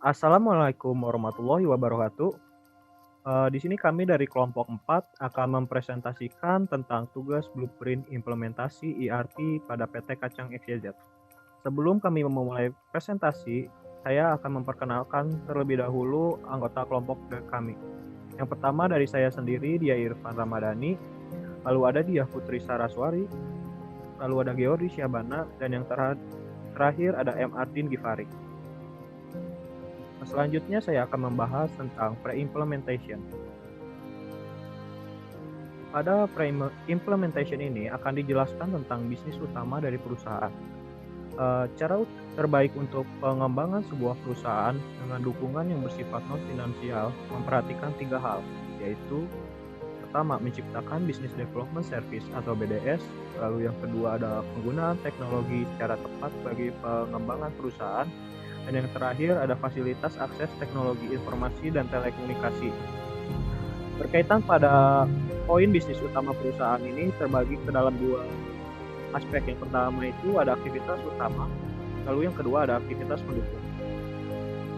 Assalamualaikum warahmatullahi wabarakatuh. Di sini kami dari kelompok 4 akan mempresentasikan tentang tugas blueprint implementasi ERP pada PT Kacang XYZ. Sebelum kami memulai presentasi, saya akan memperkenalkan terlebih dahulu anggota kelompok kami. Yang pertama dari saya sendiri, dia Irfan Ramadhani, lalu ada dia Putri Saraswari, lalu ada Georgi Syabana, dan yang terakhir ada M. Ardin Givari. Selanjutnya saya akan membahas tentang pre-implementation. Pada pre-implementation ini akan dijelaskan tentang bisnis utama dari perusahaan. Cara terbaik untuk pengembangan sebuah perusahaan dengan dukungan yang bersifat non-finansial memperhatikan 3 hal, yaitu pertama, menciptakan Business Development Service atau BDS, lalu yang kedua ada penggunaan teknologi secara tepat bagi pengembangan perusahaan, dan yang terakhir ada fasilitas akses teknologi informasi dan telekomunikasi. Berkaitan pada poin bisnis utama perusahaan ini terbagi ke dalam 2 aspek. Yang pertama itu ada aktivitas utama, lalu yang kedua ada aktivitas pendukung.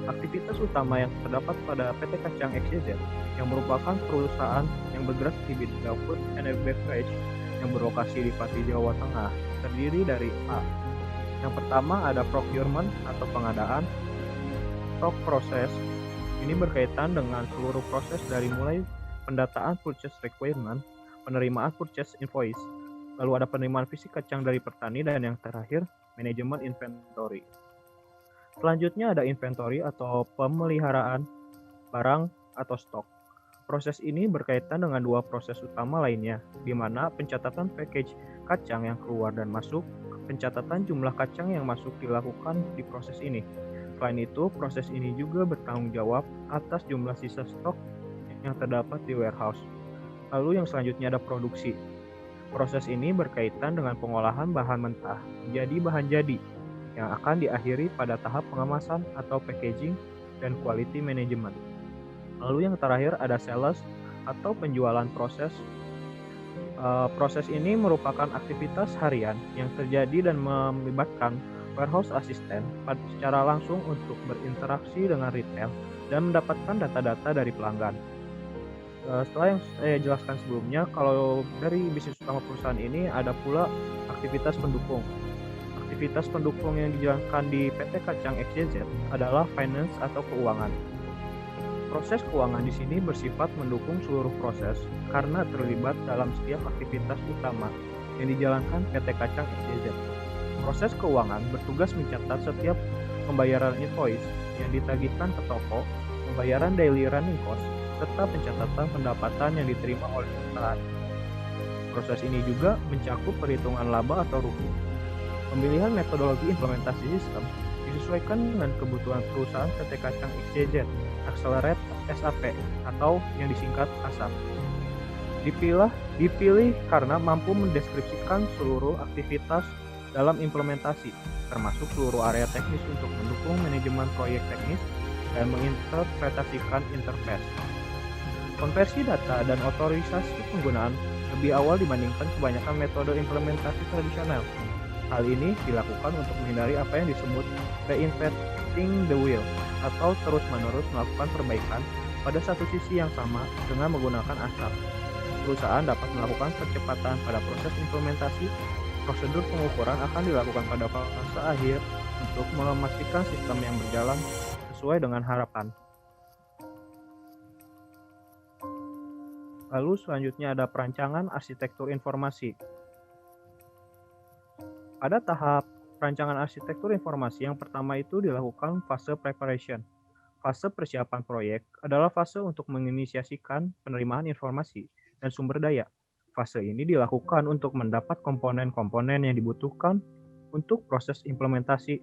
Aktivitas utama yang terdapat pada PT Kacang XYZ yang merupakan perusahaan yang bergerak di bidang food and beverage yang berlokasi di Pati, Jawa Tengah, terdiri dari A. Yang pertama ada procurement atau pengadaan. Stock process ini berkaitan dengan seluruh proses dari mulai pendataan purchase requirement, penerimaan purchase invoice, lalu ada penerimaan fisik kacang dari petani, dan yang terakhir manajemen inventory. Selanjutnya ada inventory atau pemeliharaan barang atau stok. Proses ini berkaitan dengan 2 proses utama lainnya, di mana pencatatan package kacang yang keluar dan masuk, pencatatan jumlah kacang yang masuk dilakukan di proses ini. Selain itu, proses ini juga bertanggung jawab atas jumlah sisa stok yang terdapat di warehouse. Lalu yang selanjutnya ada produksi. Proses ini berkaitan dengan pengolahan bahan mentah menjadi bahan jadi yang akan diakhiri pada tahap pengemasan atau packaging dan quality management. Lalu yang terakhir ada sales atau penjualan proses. Proses ini merupakan aktivitas harian yang terjadi dan melibatkan warehouse assistant secara langsung untuk berinteraksi dengan retail dan mendapatkan data-data dari pelanggan. Setelah yang saya jelaskan sebelumnya, kalau dari bisnis utama perusahaan ini ada pula aktivitas pendukung. Aktivitas pendukung yang dijalankan di PT Kacang XYZ adalah finance atau keuangan. Proses keuangan di sini bersifat mendukung seluruh proses karena terlibat dalam setiap aktivitas utama yang dijalankan PT Kacang XYZ. Proses keuangan bertugas mencatat setiap pembayaran invoice yang ditagihkan ke toko, pembayaran daily running cost, serta pencatatan pendapatan yang diterima oleh perusahaan. Proses ini juga mencakup perhitungan laba atau rugi. Pemilihan metodologi implementasi sistem disesuaikan dengan kebutuhan perusahaan PT Kacang XYZ, Accelerate SAP atau yang disingkat ASAP. Dipilih karena mampu mendeskripsikan seluruh aktivitas dalam implementasi, termasuk seluruh area teknis untuk mendukung manajemen proyek teknis dan menginterpretasikan interface. Konversi data dan otorisasi penggunaan lebih awal dibandingkan kebanyakan metode implementasi tradisional. Hal ini dilakukan untuk menghindari apa yang disebut reinventing the wheel atau terus-menerus melakukan perbaikan pada satu sisi yang sama dengan menggunakan ASAP. Perusahaan dapat melakukan percepatan pada proses implementasi. Prosedur pengukuran akan dilakukan pada fase akhir untuk memastikan sistem yang berjalan sesuai dengan harapan. Lalu selanjutnya ada perancangan arsitektur informasi. Pada tahap perancangan arsitektur informasi yang pertama itu dilakukan fase preparation. Fase persiapan proyek adalah fase untuk menginisiasikan penerimaan informasi dan sumber daya. Fase ini dilakukan untuk mendapat komponen-komponen yang dibutuhkan untuk proses implementasi.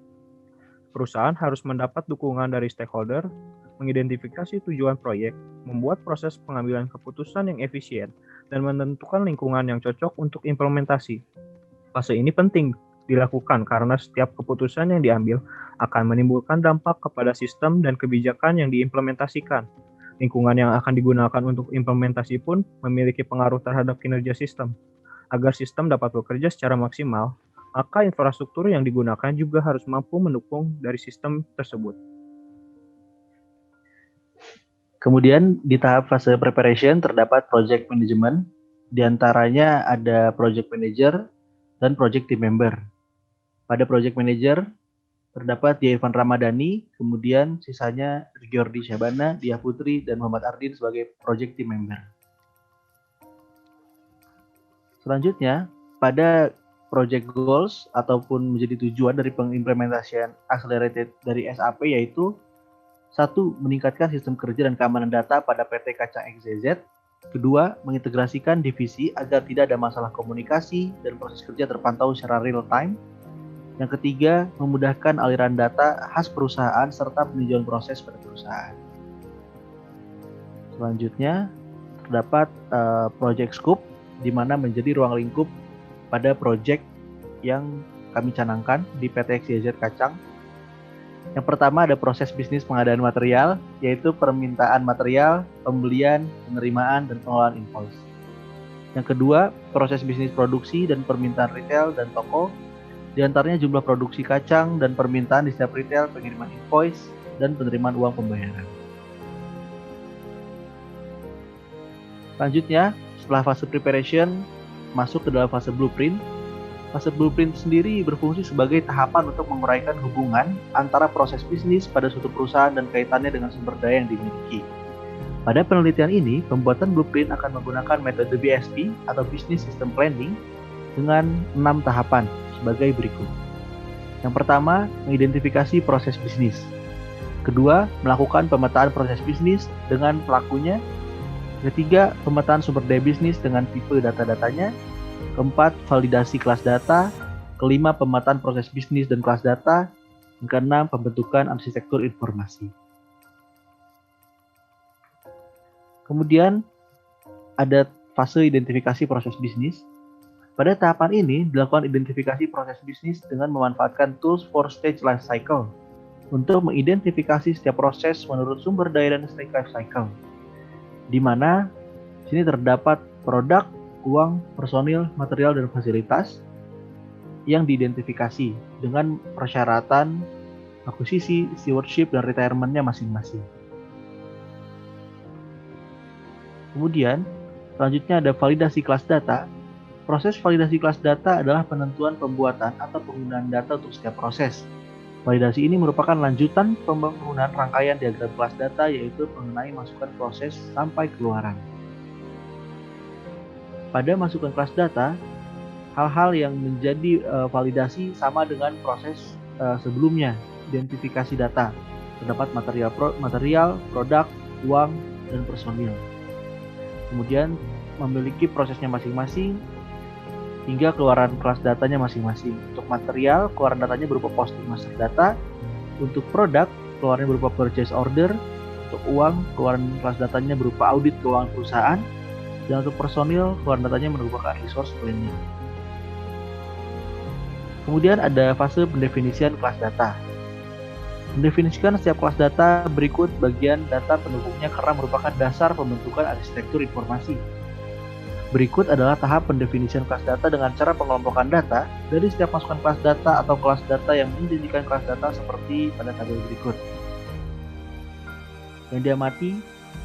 Perusahaan harus mendapat dukungan dari stakeholder, mengidentifikasi tujuan proyek, membuat proses pengambilan keputusan yang efisien, dan menentukan lingkungan yang cocok untuk implementasi. Fase ini penting dilakukan karena setiap keputusan yang diambil akan menimbulkan dampak kepada sistem dan kebijakan yang diimplementasikan. Lingkungan yang akan digunakan untuk implementasi pun memiliki pengaruh terhadap kinerja sistem. Agar sistem dapat bekerja secara maksimal, maka infrastruktur yang digunakan juga harus mampu mendukung dari sistem tersebut. Kemudian di tahap fase preparation terdapat project management, di antaranya ada project manager dan project team member. Pada project manager terdapat Dia Irfan Ramadhani, kemudian sisanya Giordi Syabana, Dia Putri, dan Muhammad Ardin sebagai project team member. Selanjutnya, pada project goals ataupun menjadi tujuan dari pengimplementasian accelerated dari SAP yaitu 1. Meningkatkan sistem kerja dan keamanan data pada PT Kacang XYZ. 2. Mengintegrasikan divisi agar tidak ada masalah komunikasi dan proses kerja terpantau secara real time. Yang ketiga, memudahkan aliran data khas perusahaan serta peninjauan proses pada perusahaan. Selanjutnya, terdapat project scope, di mana menjadi ruang lingkup pada project yang kami canangkan di PT XYZ Kacang. Yang pertama ada proses bisnis pengadaan material, yaitu permintaan material, pembelian, penerimaan, dan pengelolaan invoice. Yang kedua, proses bisnis produksi dan permintaan retail dan toko, di antaranya jumlah produksi kacang dan permintaan di setiap retail, pengiriman invoice, dan penerimaan uang pembayaran. Selanjutnya, setelah fase preparation, masuk ke dalam fase blueprint. Fase blueprint sendiri berfungsi sebagai tahapan untuk menguraikan hubungan antara proses bisnis pada suatu perusahaan dan kaitannya dengan sumber daya yang dimiliki. Pada penelitian ini, pembuatan blueprint akan menggunakan metode BSP atau Business System Planning dengan 6 tahapan sebagai berikut. Yang pertama, mengidentifikasi proses bisnis. Kedua, melakukan pemetaan proses bisnis dengan pelakunya. Ketiga, pemetaan sumber daya bisnis dengan tipe data-datanya. Keempat, validasi kelas data. Kelima, pemetaan proses bisnis dan kelas data. Yang keenam, pembentukan arsitektur informasi. Kemudian ada fase identifikasi proses bisnis. Pada tahapan ini dilakukan identifikasi proses bisnis dengan memanfaatkan tools for stage life cycle untuk mengidentifikasi setiap proses menurut sumber daya dan stage life cycle, di mana sini terdapat produk, uang, personil, material, dan fasilitas yang diidentifikasi dengan persyaratan akuisisi, stewardship, dan retirement-nya masing-masing. Kemudian, selanjutnya ada validasi kelas data. Proses validasi kelas data adalah penentuan pembuatan atau penggunaan data untuk setiap proses. Validasi ini merupakan lanjutan pembangunan rangkaian diagram kelas data, yaitu mengenai masukan proses sampai keluaran. Pada masukan kelas data, hal-hal yang menjadi validasi sama dengan proses sebelumnya, identifikasi data. Terdapat material, produk, uang, dan personil. Kemudian memiliki prosesnya masing-masing hingga keluaran kelas datanya masing-masing. Untuk material, keluaran datanya berupa posting master data. Untuk produk, keluarannya berupa purchase order. Untuk uang, keluaran kelas datanya berupa audit keuangan perusahaan. Dan untuk personil, keluaran datanya merupakan resource planning. Kemudian ada fase pendefinisian kelas data. Mendefinisikan setiap kelas data berikut bagian data pendukungnya karena merupakan dasar pembentukan arsitektur informasi. Berikut adalah tahap pendefinisian kelas data dengan cara pengelompokan data dari setiap masukan kelas data atau kelas data yang menjanjikan kelas data seperti pada tabel berikut. Yang diamati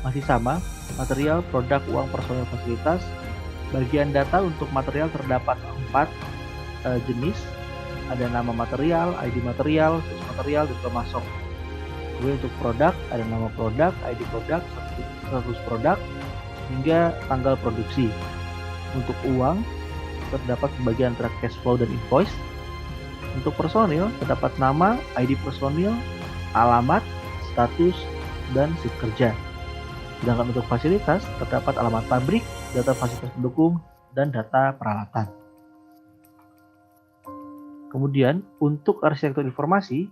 masih sama, material, produk, uang, personil, fasilitas. Bagian data untuk material terdapat 4 jenis. Ada nama material, ID material, source material, dan pemasok. Kemudian untuk produk, ada nama produk, ID produk, status produk, hingga tanggal produksi. Untuk uang, terdapat pembagian antara cash flow dan invoice. Untuk personil, terdapat nama, ID personil, alamat, status, dan shift kerja. Sedangkan untuk fasilitas, terdapat alamat pabrik, data fasilitas pendukung, dan data peralatan. Kemudian, untuk arsitektur informasi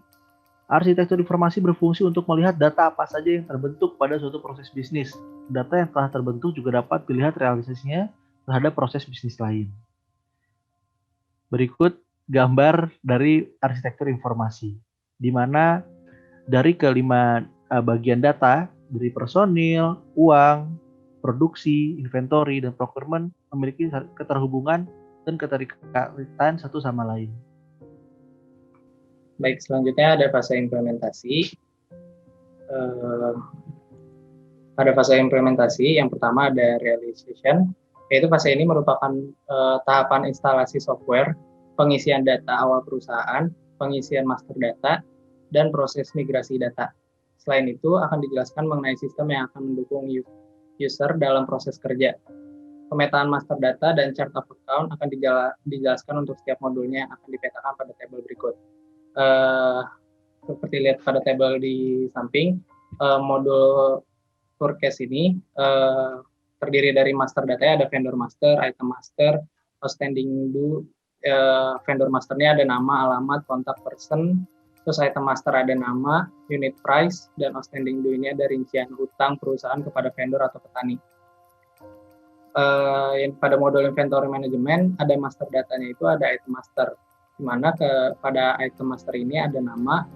berfungsi untuk melihat data apa saja yang terbentuk pada suatu proses bisnis. Data yang telah terbentuk juga dapat dilihat realisasinya terhadap proses bisnis lain. Berikut gambar dari arsitektur informasi, di mana dari kelima bagian data, dari personil, uang, produksi, inventory, dan procurement memiliki keterhubungan dan keterikatan satu sama lain. Baik, selanjutnya ada fase implementasi. Pada fase implementasi, yang pertama ada realization, yaitu fase ini merupakan tahapan instalasi software, pengisian data awal perusahaan, pengisian master data, dan proses migrasi data. Selain itu, akan dijelaskan mengenai sistem yang akan mendukung user dalam proses kerja. Pemetaan master data dan chart of account akan dijelaskan untuk setiap modulnya yang akan dipetakan pada tabel berikut. Seperti lihat pada tabel di samping, modul forecast ini terdiri dari master data, ada vendor master, item master, outstanding due, vendor masternya ada nama, alamat, kontak person, terus item master ada nama, unit price, dan outstanding due ini ada rincian hutang perusahaan kepada vendor atau petani. Pada modul inventory management ada master datanya itu ada item master, di mana pada item master ini ada nama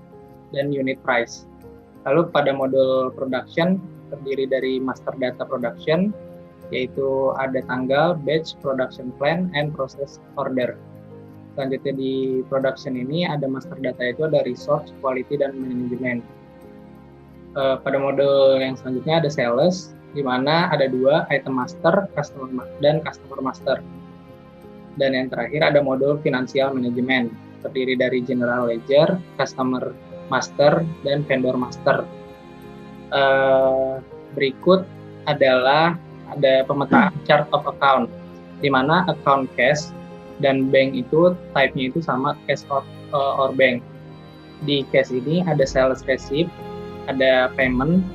dan unit price. Lalu pada modul production terdiri dari master data production, yaitu ada tanggal, batch, production plan, and process order. Selanjutnya di production ini ada master data itu ada resource, quality, dan management. Pada modul yang selanjutnya ada sales, di mana ada dua, item master, dan customer master. Dan yang terakhir ada modul financial management, terdiri dari general ledger, customer master, dan vendor master. Berikut adalah ada pemetaan chart of account, di mana account cash dan bank itu type-nya itu sama cash or bank. Di cash ini ada sales receipt, ada payment,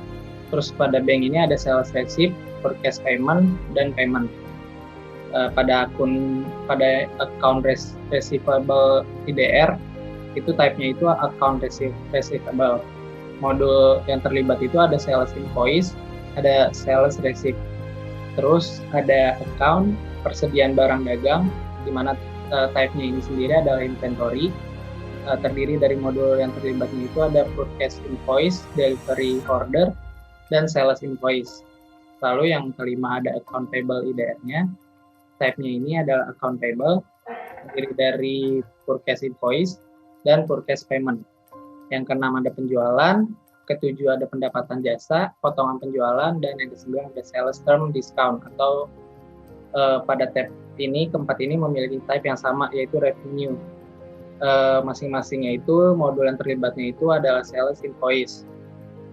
terus pada bank ini ada sales receipt, forecast payment, dan payment. Pada account receivable IDR itu type-nya itu account receivable. Modul yang terlibat itu ada sales invoice, ada sales receipt, terus ada account persediaan barang dagang, di mana type-nya ini sendiri adalah inventory. Terdiri dari modul yang terlibatnya itu ada purchase invoice, delivery order, dan sales invoice. Lalu yang kelima ada account payable IDR-nya. Type-nya ini adalah account payable, terdiri dari purchase invoice dan purchase payment. Yang keenam ada penjualan, ketujuh ada pendapatan jasa, potongan penjualan, dan yang kesembilan ada sales term discount, atau pada tab ini keempat ini memiliki type yang sama, yaitu revenue. Masing-masingnya itu modul yang terlibatnya itu adalah sales invoice.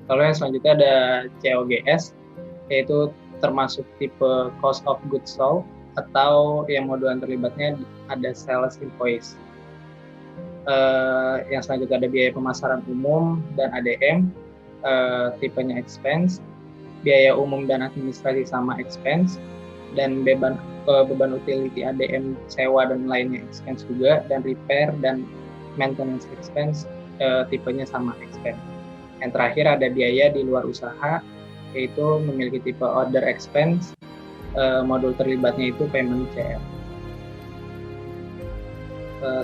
Lalu yang selanjutnya ada COGS, yaitu termasuk tipe cost of goods sold, atau yang modul yang terlibatnya ada sales invoice. Yang selanjutnya ada biaya pemasaran umum dan ADM, tipenya expense, biaya umum dan administrasi sama expense, dan beban utility ADM sewa dan lainnya expense juga, dan repair dan maintenance expense tipenya sama expense. Yang terakhir ada biaya di luar usaha, yaitu memiliki tipe order expense, modul terlibatnya itu payment CL.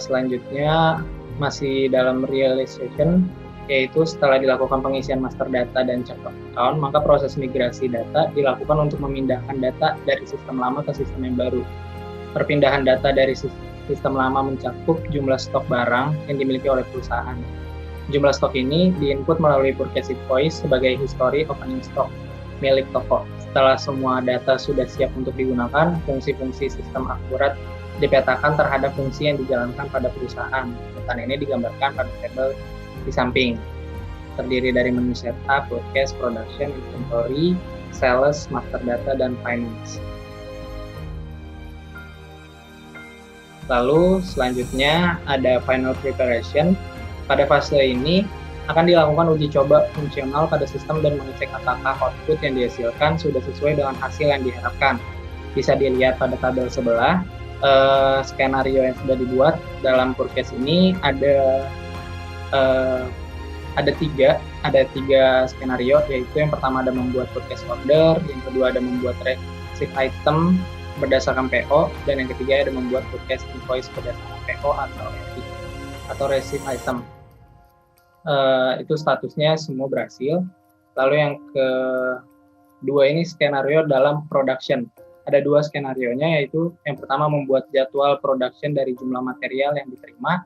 Selanjutnya masih dalam realization, yaitu setelah dilakukan pengisian master data dan chart of account, maka proses migrasi data dilakukan untuk memindahkan data dari sistem lama ke sistem yang baru. Perpindahan data dari sistem lama mencakup jumlah stok barang yang dimiliki oleh perusahaan. Jumlah stok ini diinput melalui purchase invoice sebagai history opening stock milik toko. Setelah semua data sudah siap untuk digunakan, fungsi-fungsi sistem akurat dipetakan terhadap fungsi yang dijalankan pada perusahaan. Petan ini digambarkan pada tabel di samping. Terdiri dari menu setup, forecast, production, inventory, sales, master data, dan finance. Lalu selanjutnya ada final preparation. Pada fase ini akan dilakukan uji coba fungsional pada sistem dan mengecek apakah output yang dihasilkan sudah sesuai dengan hasil yang diharapkan. Bisa dilihat pada tabel sebelah. Skenario yang sudah dibuat dalam forecast ini ada tiga skenario, yaitu yang pertama ada membuat forecast order, yang kedua ada membuat receipt item berdasarkan PO, dan yang ketiga ada membuat forecast invoice berdasarkan PO atau receipt item. Itu statusnya semua berhasil. Lalu yang kedua ini skenario dalam production. Ada dua skenarionya, yaitu yang pertama membuat jadwal production dari jumlah material yang diterima,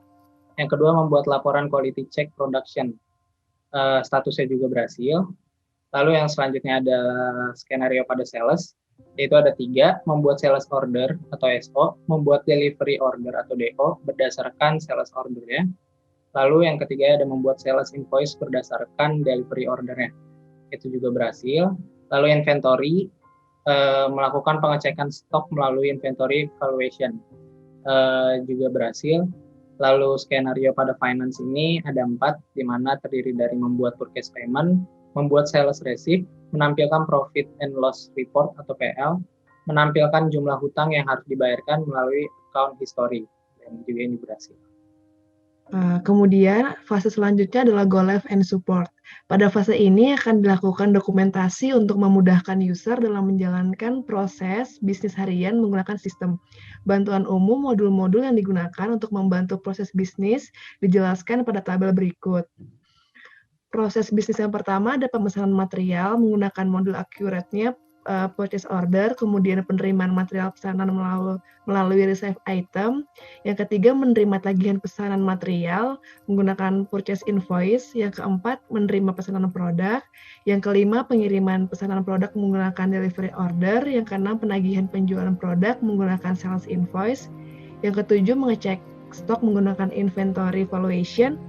yang kedua membuat laporan quality check production. Statusnya juga berhasil. Lalu yang selanjutnya adalah skenario pada sales, yaitu ada 3, membuat sales order atau SO, membuat delivery order atau DO berdasarkan sales ordernya. Lalu yang ketiga ada membuat sales invoice berdasarkan delivery ordernya. Itu juga berhasil. Lalu inventory, melakukan pengecekan stok melalui inventory valuation, juga berhasil. Lalu skenario pada finance ini ada 4, di mana terdiri dari membuat purchase payment, membuat sales receipt, menampilkan profit and loss report atau PL, menampilkan jumlah hutang yang harus dibayarkan melalui account history, dan juga ini berhasil. Kemudian fase selanjutnya adalah go live and support. Pada fase ini akan dilakukan dokumentasi untuk memudahkan user dalam menjalankan proses bisnis harian menggunakan sistem. Bantuan umum modul-modul yang digunakan untuk membantu proses bisnis dijelaskan pada tabel berikut. Proses bisnis yang pertama ada pemesanan material menggunakan modul accurate-nya purchase order, kemudian penerimaan material pesanan melalui receive item. Yang ketiga, menerima tagihan pesanan material menggunakan purchase invoice. Yang keempat, menerima pesanan produk. Yang kelima, pengiriman pesanan produk menggunakan delivery order. Yang keenam, penagihan penjualan produk menggunakan sales invoice. Yang ketujuh, mengecek stok menggunakan inventory valuation.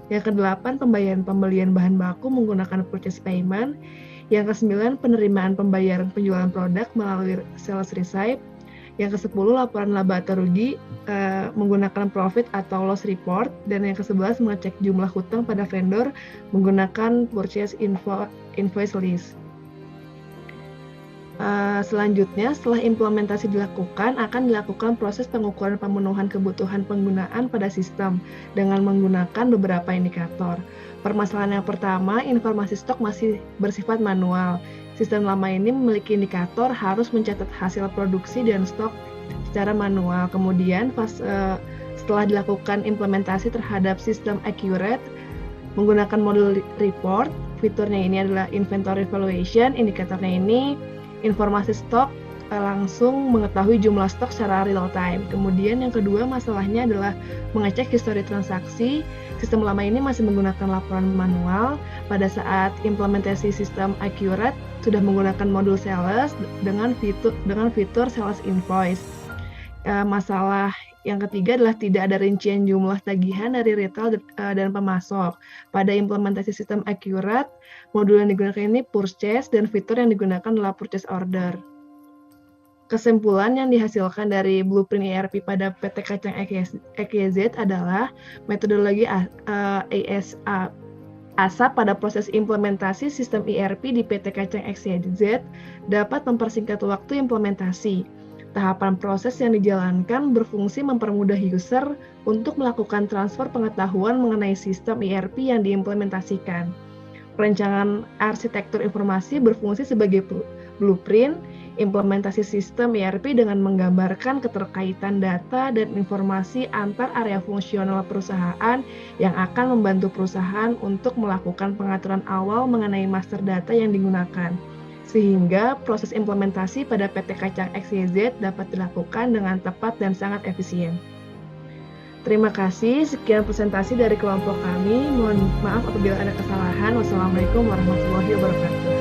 Yang kedelapan, pembelian bahan baku menggunakan purchase payment. Yang ke-9, penerimaan pembayaran penjualan produk melalui sales receipt. Yang ke-10, laporan laba atau rugi menggunakan profit atau loss report. Dan yang ke-11, mengecek jumlah hutang pada vendor menggunakan purchase invoice list. Selanjutnya, setelah implementasi dilakukan, akan dilakukan proses pengukuran pemenuhan kebutuhan penggunaan pada sistem dengan menggunakan beberapa indikator. Permasalahan yang pertama, informasi stok masih bersifat manual. Sistem lama ini memiliki indikator harus mencatat hasil produksi dan stok secara manual. Kemudian, setelah dilakukan implementasi terhadap sistem accurate, menggunakan modul report, fiturnya ini adalah inventory valuation, indikatornya ini informasi stok langsung mengetahui jumlah stok secara real time. Kemudian yang kedua masalahnya adalah mengecek histori transaksi. Sistem lama ini masih menggunakan laporan manual. Pada saat implementasi sistem accurate sudah menggunakan modul sales dengan fitur sales invoice. Masalah yang ketiga adalah tidak ada rincian jumlah tagihan dari retail dan pemasok. Pada implementasi sistem accurate, modul yang digunakan ini purchase dan fitur yang digunakan adalah purchase order. Kesimpulan yang dihasilkan dari blueprint ERP pada PT Kacang EKZ adalah metodologi ASAP pada proses implementasi sistem ERP di PT Kacang EKZ dapat mempersingkat waktu implementasi. Tahapan proses yang dijalankan berfungsi mempermudah user untuk melakukan transfer pengetahuan mengenai sistem ERP yang diimplementasikan. Perencanaan arsitektur informasi berfungsi sebagai blueprint implementasi sistem ERP dengan menggambarkan keterkaitan data dan informasi antar area fungsional perusahaan yang akan membantu perusahaan untuk melakukan pengaturan awal mengenai master data yang digunakan, sehingga proses implementasi pada PT Kacang XYZ dapat dilakukan dengan tepat dan sangat efisien. Terima kasih, sekian presentasi dari kelompok kami. Mohon maaf apabila ada kesalahan. Wassalamualaikum warahmatullahi wabarakatuh.